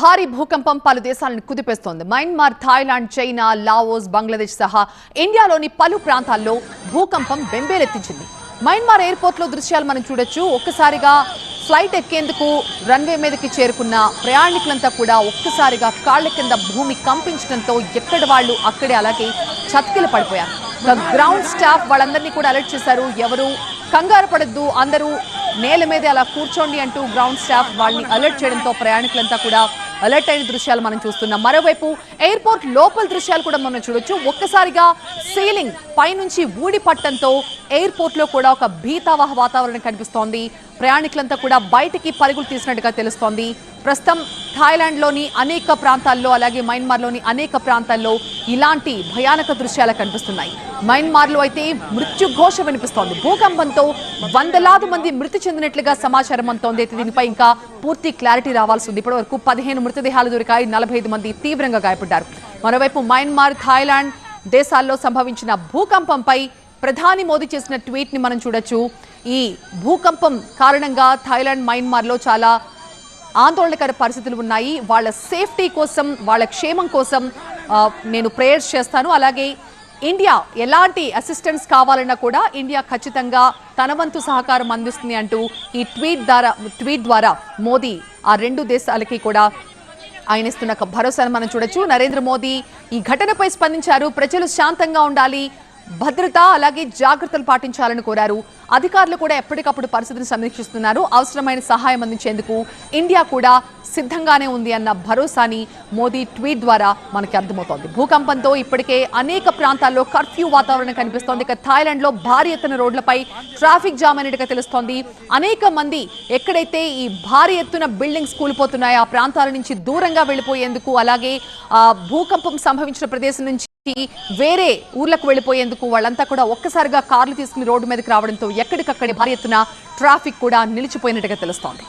భారీ భూకంపం పలు దేశాలను కుదిపేస్తోంది. Myanmar, Thailand, China, Laos, Bangladesh సహా ఇండియాలోని పలు ప్రాంతాల్లో భూకంపం బెంబేలెత్తించింది. మయన్మార్ ఎయిర్పోర్ట్ లో దృశ్యాలు మనం చూడొచ్చు. ఒక్కసారిగా ఫ్లైట్ ఎక్కేందుకు రన్వే మీదకి చేరుకున్న ప్రయాణికులంతా కూడా ఒక్కసారిగా కాళ్ల కింద భూమి కంపించడంతో ఎక్కడి వాళ్ళు అక్కడే అలాగే చతికిల పడిపోయారు. గ్రౌండ్ స్టాఫ్ వాళ్ళందరినీ కూడా అలర్ట్ చేశారు. ఎవరు కంగారు పడద్దు, అందరూ నేల మీద అలా కూర్చోండి అంటూ గ్రౌండ్ స్టాఫ్ వాళ్ళని అలర్ట్ చేయడంతో ప్రయాణికులంతా కూడా అలర్ట్ అయిన దృశ్యాలు మనం చూస్తున్నాం. మరోవైపు ఎయిర్పోర్ట్ లోపల దృశ్యాలు కూడా మనం చూడొచ్చు. ఒక్కసారిగా సీలింగ్ పైనుంచి ఊడి పట్టడంతో ఎయిర్పోర్ట్ లో కూడా ఒక భీతావహ వాతావరణం కనిపిస్తోంది. ప్రయాణికులంతా కూడా బయటికి పరుగులు తీసినట్టుగా తెలుస్తోంది. ప్రస్తుతం థాయిలాండ్ లోని అనేక ప్రాంతాల్లో అలాగే మయన్మార్ లోని అనేక ప్రాంతాల్లో ఇలాంటి భయానక దృశ్యాలు కనిపిస్తున్నాయి. మయన్మార్ లో అయితే మృత్యుఘోష వినిపిస్తోంది. భూకంపంతో వందలాది మంది మృతి చెందినట్లుగా సమాచారం అందుతోంది. దీనిపై ఇంకా పూర్తి క్లారిటీ రావాల్సి ఉంది. ఇప్పటి వరకు 15 మృతదేహాలు దొరికాయి. 45 మంది తీవ్రంగా గాయపడ్డారు. మరోవైపు మయన్మార్, థాయిలాండ్ దేశాల్లో సంభవించిన భూకంపంపై ప్రధాని మోదీ చేసిన ట్వీట్ ని మనం చూడొచ్చు. ఈ భూకంపం కారణంగా థాయిలాండ్, మయన్మార్ లో చాలా ఆందోళనకర పరిస్థితులు ఉన్నాయి. వాళ్ళ సేఫ్టీ కోసం, వాళ్ళ క్షేమం కోసం నేను ప్రేయర్స్ చేస్తాను. అలాగే ఇండియా ఎలాంటి అసిస్టెన్స్ కావాలన్నా కూడా ఇండియా ఖచ్చితంగా తన వంతు సహకారం అందిస్తుంది అంటూ ఈ ట్వీట్ ద్వారా మోదీ ఆ రెండు దేశాలకి కూడా ఆయన ఇస్తున్న భరోసాను మనం చూడొచ్చు. నరేంద్ర మోదీ ఈ ఘటనపై స్పందించారు. ప్రజలు శాంతంగా ఉండాలి, భద్రత అలాగే జాగ్రత్తలు పాటించాలని కోరారు. అధికారులు కూడా ఎప్పటికప్పుడు పరిస్థితిని సమీక్షిస్తున్నారు. అవసరమైన సహాయం అందించేందుకు ఇండియా కూడా సిద్ధంగానే ఉంది అన్న భరోసాని మోదీ ట్వీట్ ద్వారా మనకి అర్థమవుతోంది. భూకంపంతో ఇప్పటికే అనేక ప్రాంతాల్లో కర్ఫ్యూ వాతావరణం కనిపిస్తోంది. ఇక థాయిలాండ్ లో భారీ ఎత్తున రోడ్లపై ట్రాఫిక్ జామ్ అయినట్టుగా తెలుస్తోంది. అనేక మంది ఎక్కడైతే ఈ భారీ ఎత్తున బిల్డింగ్స్ కూలిపోతున్నాయో ఆ ప్రాంతాల నుంచి దూరంగా వెళ్లిపోయేందుకు, అలాగే భూకంపం సంభవించిన ప్రదేశం నుంచి వేరే ఊర్లకు వెళ్లిపోయేందుకు వాళ్ళంతా కూడా ఒక్కసారిగా కార్లు తీసుకుని రోడ్డు మీదకి రావడంతో ఎక్కడికక్కడే భారీ ఎత్తున ట్రాఫిక్ కూడా నిలిచిపోయినట్టుగా తెలుస్తోంది.